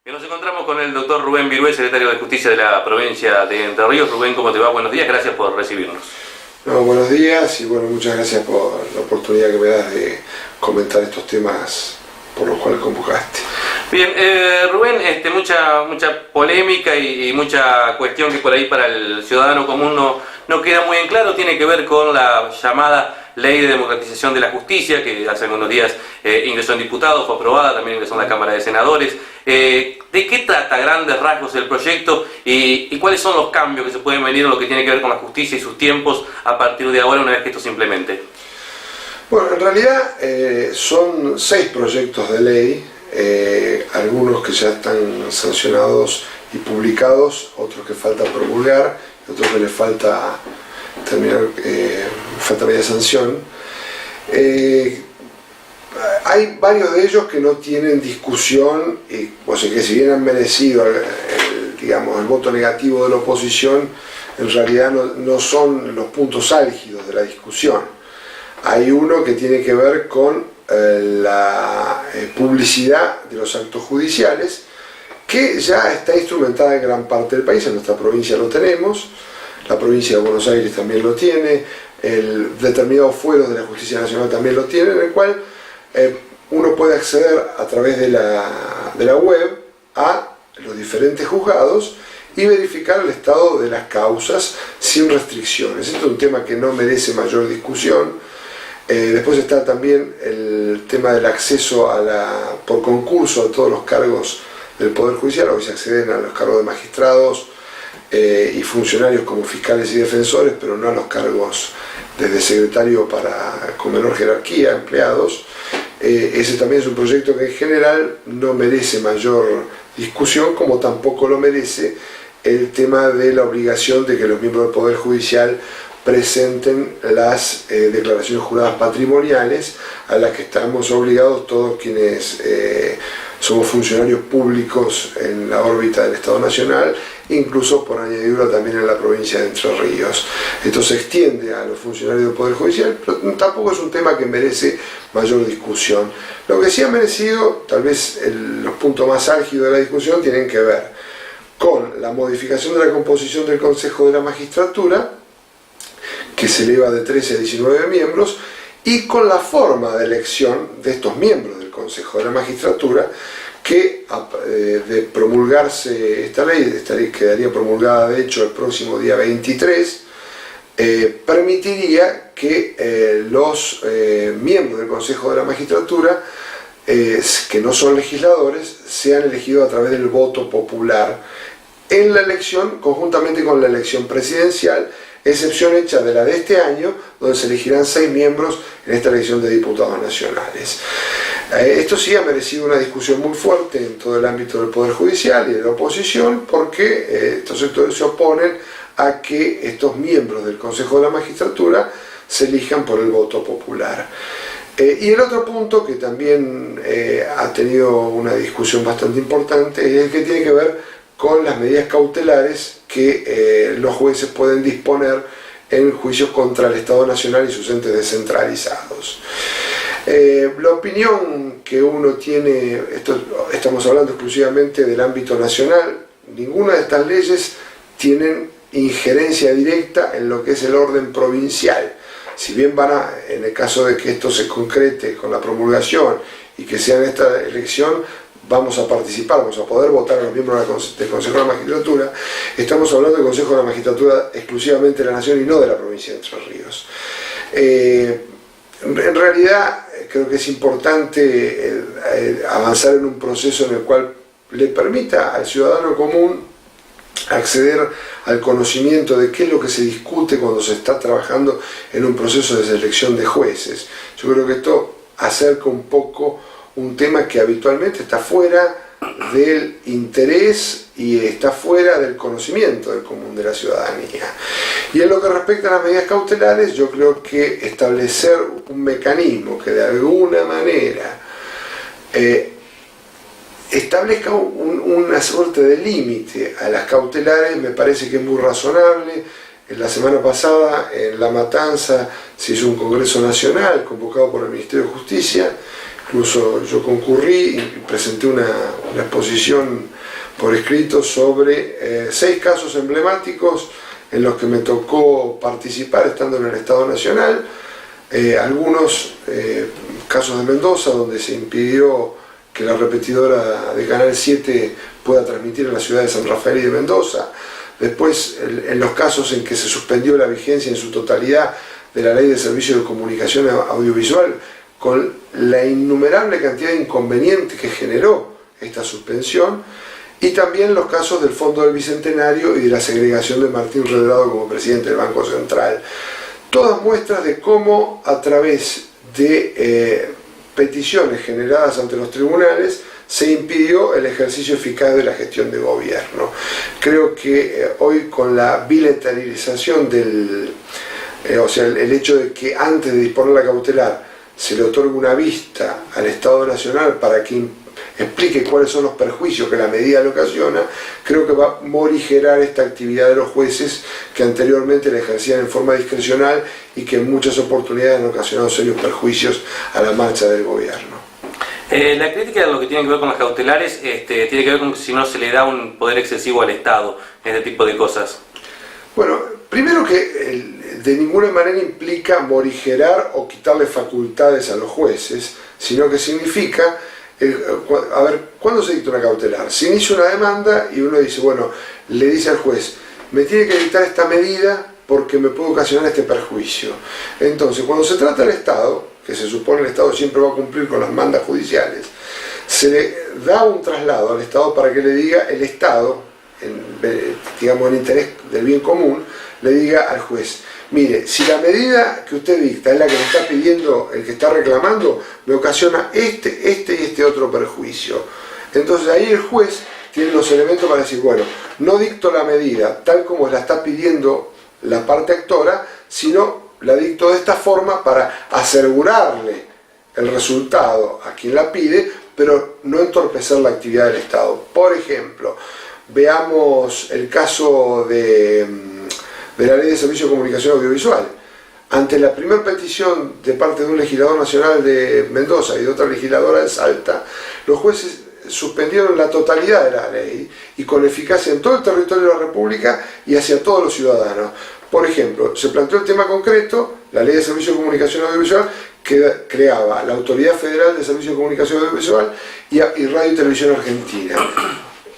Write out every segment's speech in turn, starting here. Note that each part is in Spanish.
Y nos encontramos con el doctor Rubén Virué, secretario de Justicia de la provincia de Entre Ríos. Rubén, ¿cómo te va? Buenos días, gracias por recibirnos. No, buenos días y bueno, muchas gracias por la oportunidad que me das de comentar estos temas por los cuales convocaste. Bien, Rubén, mucha polémica y mucha cuestión que por ahí para el ciudadano común no queda muy en claro, tiene que ver con la llamada Ley de Democratización de la Justicia, que hace algunos días ingresó en diputados, fue aprobada, también ingresó en la Cámara de Senadores. ¿De qué trata a grandes rasgos el proyecto y cuáles son los cambios que se pueden venir en lo que tiene que ver con la justicia y sus tiempos a partir de ahora una vez que esto se implemente? Bueno, en realidad son 6 proyectos de ley, algunos que ya están sancionados y publicados, otros que falta promulgar, otros que les falta terminar, falta media sanción. Hay varios de ellos que no tienen discusión, o sea que si bien han merecido el voto negativo de la oposición, en realidad no son los puntos álgidos de la discusión. Hay uno que tiene que ver con la publicidad de los actos judiciales, que ya está instrumentada en gran parte del país. En nuestra provincia lo tenemos, la provincia de Buenos Aires también lo tiene, determinados fueros de la Justicia Nacional también lo tienen, en el cual uno puede acceder a través de la web a los diferentes juzgados y verificar el estado de las causas sin restricciones. Esto es un tema que no merece mayor discusión. Después está también el tema del acceso por concurso a todos los cargos del Poder Judicial. Hoy se acceden a los cargos de magistrados y funcionarios como fiscales y defensores, pero no a los cargos desde secretario con menor jerarquía, empleados. Ese también es un proyecto que en general no merece mayor discusión, como tampoco lo merece el tema de la obligación de que los miembros del Poder Judicial presenten las declaraciones juradas patrimoniales a las que estamos obligados todos quienes somos funcionarios públicos en la órbita del Estado Nacional, incluso por añadidura también en la provincia de Entre Ríos. Esto se extiende a los funcionarios del Poder Judicial, pero tampoco es un tema que merece mayor discusión. Lo que sí ha merecido, tal vez los puntos más álgidos de la discusión, tienen que ver con la modificación de la composición del Consejo de la Magistratura, que se eleva de 13 a 19 miembros, y con la forma de elección de estos miembros del Consejo de la Magistratura, que de promulgarse esta ley quedaría promulgada de hecho el próximo día 23, permitiría que los miembros del Consejo de la Magistratura, que no son legisladores, sean elegidos a través del voto popular en la elección, conjuntamente con la elección presidencial, excepción hecha de la de este año, donde se elegirán 6 miembros en esta elección de diputados nacionales. Esto sí ha merecido una discusión muy fuerte en todo el ámbito del Poder Judicial y de la oposición, porque estos sectores se oponen a que estos miembros del Consejo de la Magistratura se elijan por el voto popular. Y el otro punto que también ha tenido una discusión bastante importante es el que tiene que ver con las medidas cautelares que los jueces pueden disponer en juicios contra el Estado Nacional y sus entes descentralizados. La opinión que uno tiene, estamos hablando exclusivamente del ámbito nacional, ninguna de estas leyes tienen injerencia directa en lo que es el orden provincial. Si bien en el caso de que esto se concrete con la promulgación y que sea en esta elección, vamos a participar, vamos a poder votar a los miembros del Consejo de la Magistratura, estamos hablando del Consejo de la Magistratura exclusivamente de la Nación y no de la provincia de Entre Ríos. En realidad creo que es importante avanzar en un proceso en el cual le permita al ciudadano común acceder al conocimiento de qué es lo que se discute cuando se está trabajando en un proceso de selección de jueces. Yo creo que esto acerca un poco un tema que habitualmente está fuera del interés y está fuera del conocimiento del común de la ciudadanía. Y en lo que respecta a las medidas cautelares, yo creo que establecer un mecanismo que de alguna manera establezca una suerte de límite a las cautelares me parece que es muy razonable. La semana pasada en La Matanza se hizo un Congreso Nacional convocado por el Ministerio de Justicia incluso yo concurrí y presenté una exposición por escrito sobre 6 casos emblemáticos en los que me tocó participar estando en el Estado Nacional, algunos casos de Mendoza donde se impidió que la repetidora de Canal 7 pueda transmitir en la ciudad de San Rafael y de Mendoza. Después, en los casos en que se suspendió la vigencia en su totalidad de la Ley de Servicios de Comunicación Audiovisual, con la innumerable cantidad de inconvenientes que generó esta suspensión, y también los casos del Fondo del Bicentenario y de la segregación de Martín Redrado como presidente del Banco Central. Todas muestras de cómo, a través de peticiones generadas ante los tribunales, se impidió el ejercicio eficaz de la gestión de gobierno. Creo que hoy, con la bilateralización o sea, el hecho de que antes de disponer la cautelar se le otorgue una vista al Estado Nacional para que explique cuáles son los perjuicios que la medida le ocasiona, creo que va a morigerar esta actividad de los jueces que anteriormente la ejercían en forma discrecional y que en muchas oportunidades han ocasionado serios perjuicios a la marcha del gobierno. La crítica de lo que tiene que ver con las cautelares tiene que ver con si no se le da un poder excesivo al Estado, este tipo de cosas. Bueno, primero que de ninguna manera implica morigerar o quitarle facultades a los jueces, sino que significa, a ver, ¿cuándo se dicta una cautelar? Se inicia una demanda y uno dice, bueno, le dice al juez, me tiene que dictar esta medida porque me puede ocasionar este perjuicio. Entonces, cuando se trata del Estado, que se supone el Estado siempre va a cumplir con las mandas judiciales, se le da un traslado al Estado para que le diga el Estado, digamos en interés del bien común, le diga al juez, mire, si la medida que usted dicta es la que me está pidiendo el que está reclamando, me ocasiona este y este otro perjuicio. Entonces ahí el juez tiene los elementos para decir, bueno, no dicto la medida tal como la está pidiendo la parte actora, sino la dicto de esta forma para asegurarle el resultado a quien la pide, pero no entorpecer la actividad del Estado. Por ejemplo, veamos el caso de la Ley de Servicios de Comunicación Audiovisual. Ante la primera petición de parte de un legislador nacional de Mendoza y de otra legisladora de Salta, los jueces suspendieron la totalidad de la ley y con eficacia en todo el territorio de la República y hacia todos los ciudadanos. Por ejemplo, se planteó el tema concreto, la Ley de Servicios de Comunicación Audiovisual, que creaba la Autoridad Federal de Servicios de Comunicación Audiovisual y Radio y Televisión Argentina.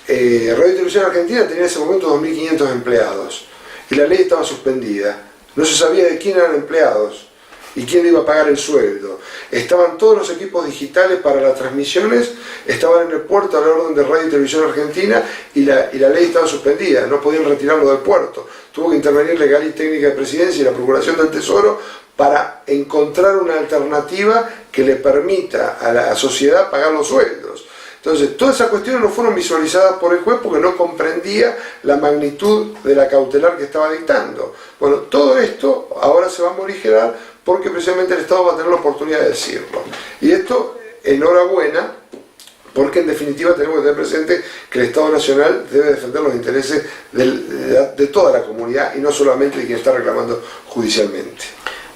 Radio y Televisión Argentina tenía en ese momento 2.500 empleados y la ley estaba suspendida. No se sabía de quién eran empleados y quién iba a pagar el sueldo. Estaban todos los equipos digitales para las transmisiones, estaban en el puerto a la orden de Radio y Televisión Argentina y la ley estaba suspendida, no podían retirarlo del puerto. Tuvo que intervenir Legal y Técnica de Presidencia y la Procuración del Tesoro para encontrar una alternativa que le permita a la sociedad pagar los sueldos. Entonces, todas esas cuestiones no fueron visualizadas por el juez porque no comprendía la magnitud de la cautelar que estaba dictando. Bueno, todo esto ahora se va a morigerar porque precisamente el Estado va a tener la oportunidad de decirlo. Y esto, enhorabuena, porque en definitiva tenemos que tener presente que el Estado Nacional debe defender los intereses de toda la comunidad y no solamente de quien está reclamando judicialmente.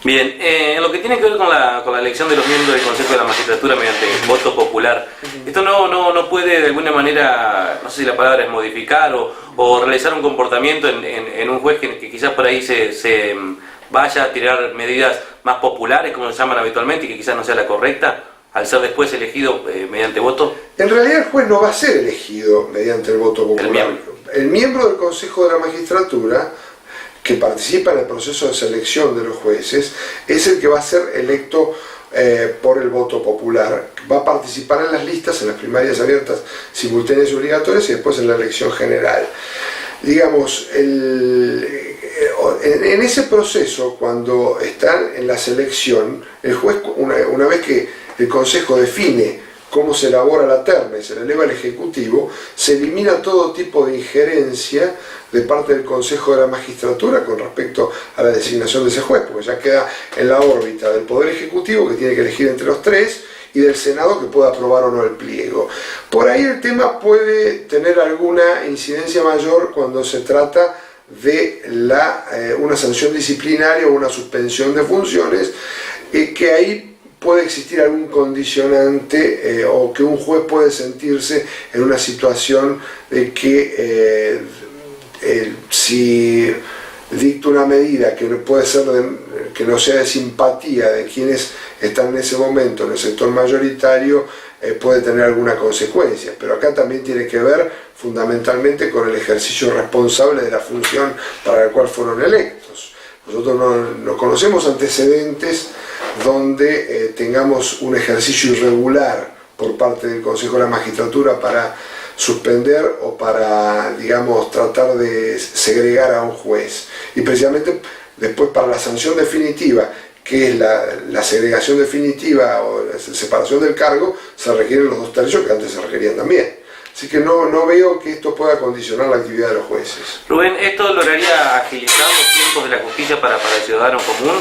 Bien, en lo que tiene que ver con la elección de los miembros del Consejo de la Magistratura mediante voto popular, esto no puede de alguna manera, no sé si la palabra es modificar o realizar un comportamiento en un juez que quizás por ahí se vaya a tirar medidas más populares, como se llaman habitualmente, y que quizás no sea la correcta, al ser después elegido mediante voto. En realidad el juez no va a ser elegido mediante el voto popular. El miembro del Consejo de la Magistratura que participa en el proceso de selección de los jueces es el que va a ser electo por el voto popular, va a participar en las listas, en las primarias abiertas, simultáneas y obligatorias y después en la elección general. Digamos, en ese proceso, cuando están en la selección, el juez, una vez que el Consejo define cómo se elabora la terna y se la eleva al Ejecutivo, se elimina todo tipo de injerencia de parte del Consejo de la Magistratura con respecto a la designación de ese juez, porque ya queda en la órbita del Poder Ejecutivo, que tiene que elegir entre los tres, y del Senado, que puede aprobar o no el pliego. Por ahí el tema puede tener alguna incidencia mayor cuando se trata de una sanción disciplinaria o una suspensión de funciones, que ahí puede existir algún condicionante o que un juez puede sentirse en una situación de que si dicta una medida que puede ser que no sea de simpatía de quienes están en ese momento en el sector mayoritario, puede tener alguna consecuencia. Pero acá también tiene que ver fundamentalmente con el ejercicio responsable de la función para la cual fueron electos. Nosotros no conocemos antecedentes donde tengamos un ejercicio irregular por parte del Consejo de la Magistratura para suspender o para, digamos, tratar de segregar a un juez. Y precisamente después para la sanción definitiva, que es la segregación definitiva o la separación del cargo, se requieren los 2/3 que antes se requerían también. Así que no veo que esto pueda condicionar la actividad de los jueces. Rubén, ¿esto lograría agilizar los tiempos de la justicia para el ciudadano común?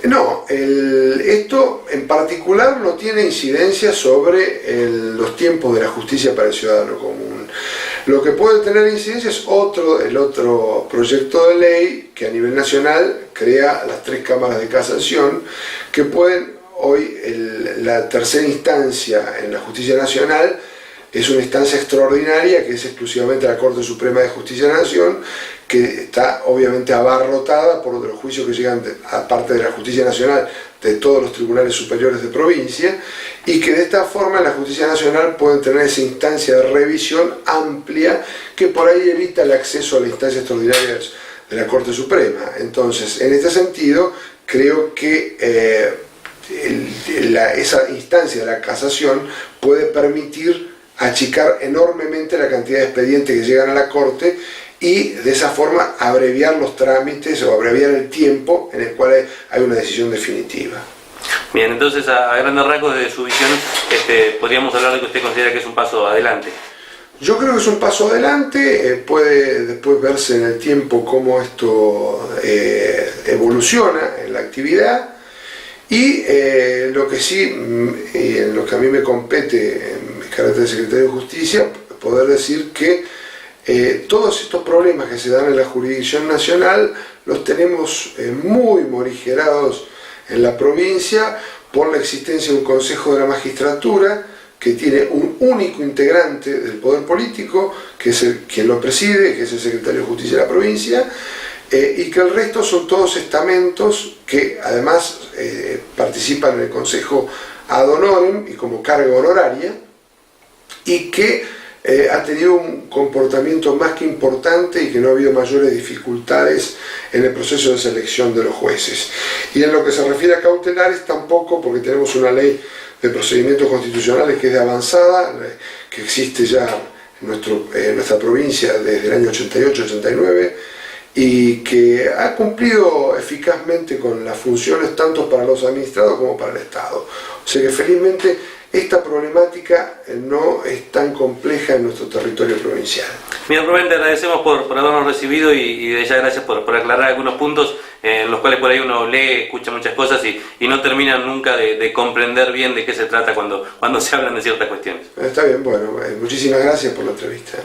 No, esto en particular no tiene incidencia sobre los tiempos de la justicia para el ciudadano común. Lo que puede tener incidencia es el otro proyecto de ley que a nivel nacional crea las 3 cámaras de casación que pueden hoy, la tercera instancia en la justicia nacional es una instancia extraordinaria que es exclusivamente la Corte Suprema de Justicia de la Nación, que está obviamente abarrotada por los juicios que llegan, aparte de la Justicia Nacional, de todos los tribunales superiores de provincia, y que de esta forma en la Justicia Nacional pueden tener esa instancia de revisión amplia que por ahí evita el acceso a la instancia extraordinaria de la Corte Suprema. Entonces, en este sentido, creo que esa instancia de la casación puede permitir achicar enormemente la cantidad de expedientes que llegan a la Corte y de esa forma abreviar los trámites o abreviar el tiempo en el cual hay una decisión definitiva. Bien, entonces a grandes rasgos de su visión, podríamos hablar de que usted considera que es un paso adelante. Yo creo que es un paso adelante, puede después verse en el tiempo cómo esto evoluciona en la actividad y lo que sí, en lo que a mí me compete en mi carácter de secretario de Justicia, poder decir que todos estos problemas que se dan en la jurisdicción nacional los tenemos muy morigerados en la provincia por la existencia de un Consejo de la Magistratura que tiene un único integrante del poder político, que es quien lo preside, que es el secretario de Justicia de la provincia, y que el resto son todos estamentos que además participan en el Consejo ad honorem y como carga honoraria, y que ha tenido un comportamiento más que importante y que no ha habido mayores dificultades en el proceso de selección de los jueces. Y en lo que se refiere a cautelares tampoco, porque tenemos una ley de procedimientos constitucionales que es de avanzada, que existe ya en nuestra provincia desde el año 88-89 y que ha cumplido eficazmente con las funciones tanto para los administrados como para el Estado. O sea que felizmente esta problemática no es tan compleja en nuestro territorio provincial. Bien, Rubén, te agradecemos por habernos recibido y de ya gracias por aclarar algunos puntos en los cuales por ahí uno lee, escucha muchas cosas y no termina nunca de comprender bien de qué se trata cuando se hablan de ciertas cuestiones. Está bien, bueno, muchísimas gracias por la entrevista.